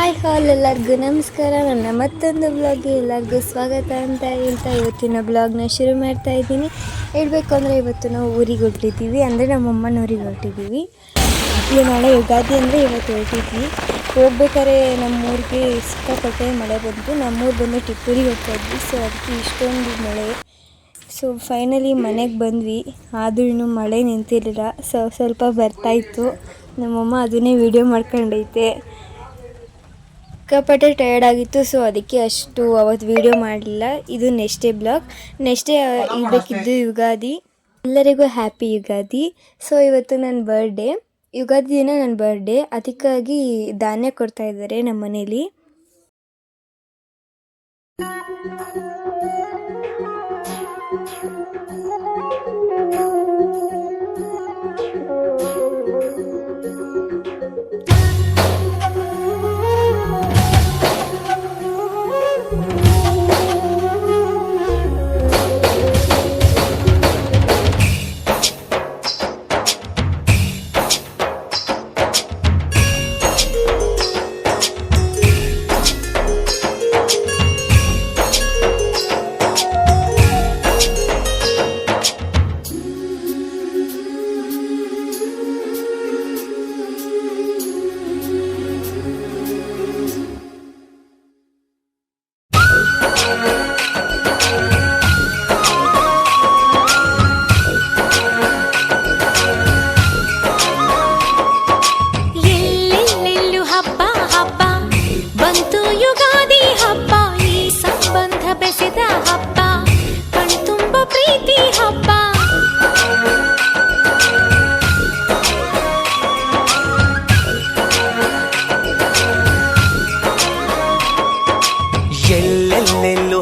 Hi ಎಲ್ಲರಿಗೂ ನಮಸ್ಕಾರ. ನನ್ನ ಮತ್ತೊಂದು ಬ್ಲಾಗ್ಗೆ ಎಲ್ಲರಿಗೂ ಸ್ವಾಗತ ಅಂತ ಹೇಳ್ತಾ ಇವತ್ತಿನ ಬ್ಲಾಗ್ನ ಶುರು ಮಾಡ್ತಾ ಇದ್ದೀನಿ. ಹೇಳಬೇಕು ಅಂದರೆ ಇವತ್ತು ನಾವು ಊರಿಗೆ ಹೊರಟಿದ್ದೀವಿ, ಅಂದರೆ ನಮ್ಮಮ್ಮನ ಊರಿಗೆ ಹೊರಟಿದ್ದೀವಿ. ಈ ನಾಳೆ ಯುಗಾದಿ ಅಂದರೆ ಇವತ್ತು ಹೊರಟಿದ್ವಿ. ಹೋಗ್ಬೇಕಾದ್ರೆ ನಮ್ಮೂರಿಗೆ ಸಿಕ್ಕಾಪಟ್ಟೆ ಮಳೆ ಬಂತು. ನಮ್ಮೂರು ಬಂದು ಟಿಪ್ಪೂರಿಗೆ ಹೋಗ್ತಾ ಇದ್ವಿ. ಸೊ ಅದಕ್ಕೆ ಇಷ್ಟೊಂದು ಮಳೆ. ಸೊ ಫೈನಲಿ ಮನೆಗೆ ಬಂದ್ವಿ. ಆದರೂ ಇನ್ನೂ ಮಳೆ ನಿಂತಿರಲಿಲ್ಲ. ಸ್ವಲ್ಪ ಬರ್ತಾಯಿತ್ತು. ನಮ್ಮಮ್ಮ ಅದನ್ನೇ ವೀಡಿಯೋ ಮಾಡ್ಕೊಂಡೈತೆ. ಸಿಕ್ಕಾಪಟ್ಟೆ ಟಯರ್ಡ್ ಆಗಿತ್ತು. ಸೊ ಅದಕ್ಕೆ ಅಷ್ಟು ಅವತ್ತು ವೀಡಿಯೋ ಮಾಡಲಿಲ್ಲ. ಇದು next day blog. Next day ಇರಬೇಕಿದ್ದು Ugadi. ಎಲ್ಲರಿಗೂ ಹ್ಯಾಪಿ ಯುಗಾದಿ. ಸೊ ಇವತ್ತು ನನ್ನ ಬರ್ಡೇ, ಯುಗಾದಿ ದಿನ ನನ್ನ ಬರ್ಡೇ. ಅದಕ್ಕಾಗಿ ಧಾನ್ಯ ಕೊಡ್ತಾ ಇದ್ದಾರೆ ನಮ್ಮ ಮನೇಲಿ.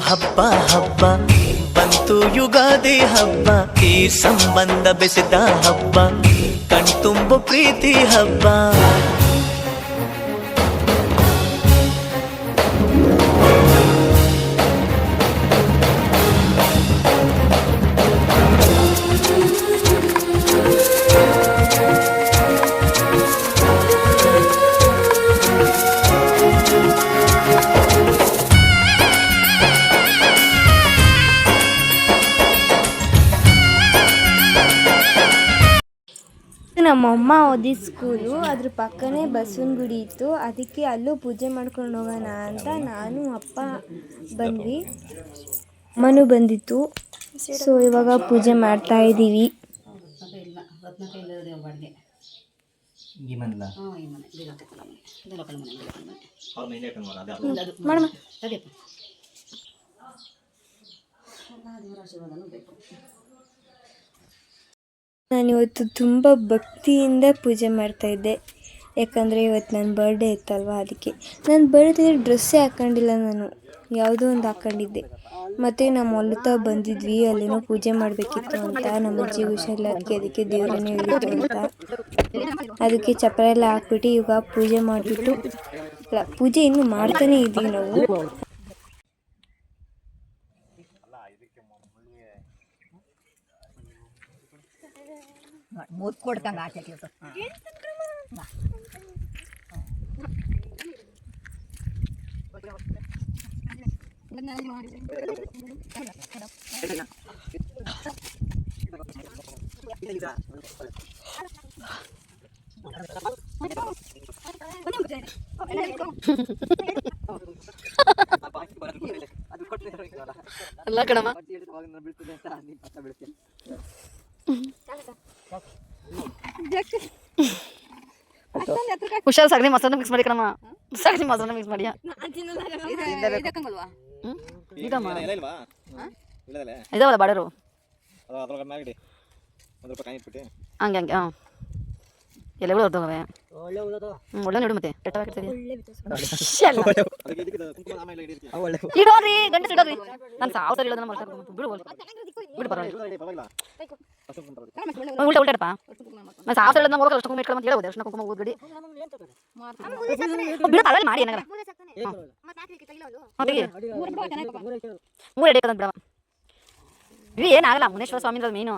ಹಬ್ಬ ಹಬ್ಬ ಬಂತು ಯುಗಾದಿ ಹಬ್ಬ, ಈ ಸಂಬಂಧ ಬೆಸೆದ ಹಬ್ಬ, ಕಣ್ತುಂಬ ಪ್ರೀತಿ ಹಬ್ಬ. ನಮ್ಮಮ್ಮ ಓದಿದ ಸ್ಕೂಲು, ಅದ್ರ ಪಕ್ಕನೇ ಬಸವನ ಗುಡಿ ಇತ್ತು. ಅದಕ್ಕೆ ಅಲ್ಲೂ ಪೂಜೆ ಮಾಡ್ಕೊಂಡು ಹೋಗೋಣ ಅಂತ ನಾನು ಅಪ್ಪ ಬಂದ್ವಿ. ಅಮ್ಮನೂ ಬಂದಿತ್ತು. ಸೊ ಇವಾಗ ಪೂಜೆ ಮಾಡ್ತಾ ಇದ್ದೀವಿ. ನಾನಿವತ್ತು ತುಂಬ ಭಕ್ತಿಯಿಂದ ಪೂಜೆ ಮಾಡ್ತಾಯಿದ್ದೆ. ಯಾಕಂದರೆ ಇವತ್ತು ನನ್ನ ಬರ್ಡೇ ಇತ್ತಲ್ವ, ಅದಕ್ಕೆ. ನನ್ನ ಬರ್ಡೇ ಡ್ರೆಸ್ಸೇ ಹಾಕ್ಕೊಂಡಿಲ್ಲ, ನಾನು ಯಾವುದೋ ಒಂದು ಹಾಕ್ಕೊಂಡಿದ್ದೆ. ಮತ್ತು ನಮ್ಮ ಹೊಲತ ಬಂದಿದ್ವಿ, ಅಲ್ಲೇನೋ ಪೂಜೆ ಮಾಡಬೇಕಿತ್ತು ಅಂತ. ನಮ್ಮ ಅಜ್ಜಿಗೆ ಹುಷಾರಿಲ್ಲ, ಅದಕ್ಕೆ ದೇವರನ್ನೇ ಹೇಳಿತ್ತು ಅಂತ. ಅದಕ್ಕೆ ಚಪ್ಪರ ಎಲ್ಲ ಹಾಕ್ಬಿಟ್ಟು ಇವಾಗ ಪೂಜೆ ಮಾಡಿಬಿಟ್ಟು, ಪೂಜೆ ಇನ್ನೂ ಮಾಡ್ತಾನೇ ಇದ್ದೀವಿ ನಾವು. ಮೂತ್ ಕೊಡ್ಕಂಗ ಆಚೆ ಅಲ್ಲ ಕಣಮ್ಮ. ಹುಷಾರು ಸಗಣಿ ಮೊಸರನ್ನ ಮಿಕ್ಸ್ ಮಾಡಿ ಕಣಮ್ಮ, ಸಗಣಿ ಮೊಸರನ್ನ ಮಿಕ್ಸ್ ಮಾಡಿ. ಇದಾವಲ್ಲ ಬಾಡರು ಹಂಗೆ ಹಂಗೆ. ಹಾಂ ಎಲೆಗಳು ಹೊರದೋಗವೆ. ಒಳ್ಳೆ ನೋಡು ಮತ್ತೆ ಕೆಟ್ಟವಾಗಿರ್ತದೆ. ಇಡೋರಿ ಗಂಟು ಇಡೋರಿ. ನಾನು ಸಾವು ಸರಿ ಇಡೋದನ್ನ ಬಿಡು ಬಿಡು ಪರವಾಗಿಲ್ಲ. ಉಲ್ಟಾ ಉಲ್ಟಾಡಪ್ಪ. ನಾನು ಸಾವು ಸರಿ ಇಡೋದನ್ನ ಹೋಗೋಕೆ ಅಷ್ಟು ಕುಂಕುಮ ಇಟ್ಕೊಳ್ಳೋ ಅಂತ ಹೇಳೋದು. ಅಷ್ಟು ಕುಂಕುಮ ಊದ್ಗಡಿ ಬಿಡು ತಲೆಯಲ್ಲಿ ಮಾಡಿ ಏನಾಗಲ್ಲ. ಮೂರು ಎಡೆ ಬಿಡವ. ಇವು ಏನಾಗಲ್ಲ. ಮುನೇಶ್ವರ ಸ್ವಾಮಿ ಮೇನು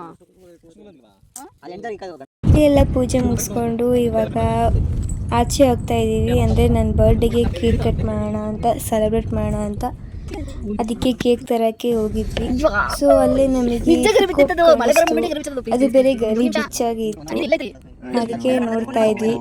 ಎಲ್ಲ ಪೂಜೆ ಮುಗಿಸ್ಕೊಂಡು ಇವಾಗ ಆಚೆ ಹೋಗ್ತಾ ಇದ್ದೀವಿ, ಅಂದರೆ ನನ್ನ ಬರ್ಡೇಗೆ ಕೇಕ್ ಕಟ್ ಮಾಡೋಣ ಅಂತ, ಸೆಲೆಬ್ರೇಟ್ ಮಾಡೋಣ ಅಂತ. ಅದಕ್ಕೆ ಕೇಕ್ ತರಕ್ಕೆ ಹೋಗಿದ್ವಿ. ಸೊ ಅಲ್ಲೇ ನಮಗೆ ಅದು ಬೇರೆ ಗರಿ ಬಿಚ್ಚಾಗಿ ಇತ್ತು, ಅದಕ್ಕೆ ನೋಡ್ತಾ ಇದ್ವಿ.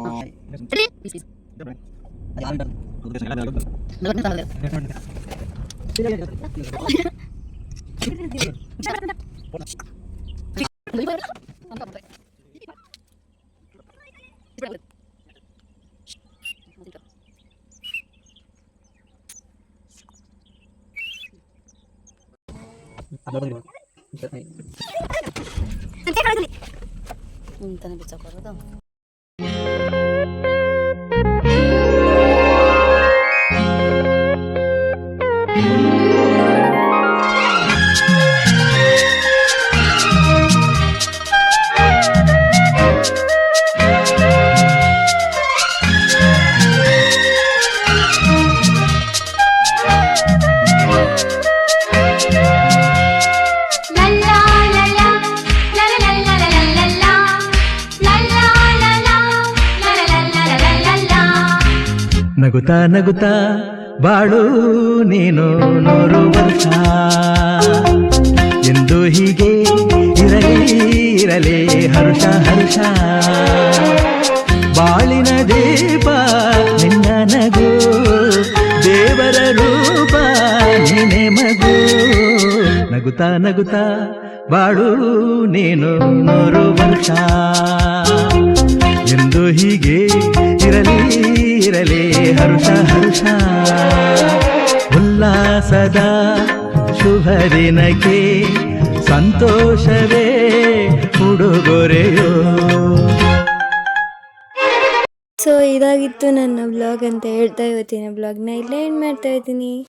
ಅಂತಾನೆ ಬಿಚ್ಚಾಕೋದು. ನಗುತ್ತಾ ನಗುತ್ತಾ ಬಾಳು ನೀನು 100 ವರ್ಷ ಎಂದು ಹೀಗೆ ಇರಲಿ ಹರುಷ ಹರುಷ. ಬಾಳಿನ ದೀಪ ನಿನ್ನ ನಗು, ದೇವರ ರೂಪ ನೀನೆ ಮಗು. ನಗುತ್ತಾ ನಗುತ್ತಾ ಬಾಳು ನೀನು 100 ವರ್ಷ ಎಂದು ಹೀಗೆ ಇರಲಿ ಹರುಷ ಹರುಷ. ಉಲ್ಲಾಸದ ಶುಭ ದಿನಕ್ಕೆ ಸಂತೋಷವೇ ಉಡುಗೊರೆಯೋ. ಸೊ ಇದಾಗಿತ್ತು ನನ್ನ ಬ್ಲಾಗ್ ಅಂತ ಹೇಳ್ತಾ ಇವತ್ತಿನ ಬ್ಲಾಗ್ನ ಇಲ್ಲೇ ಎಂಡ್ ಮಾಡ್ತಾ ಇದ್ದೀನಿ.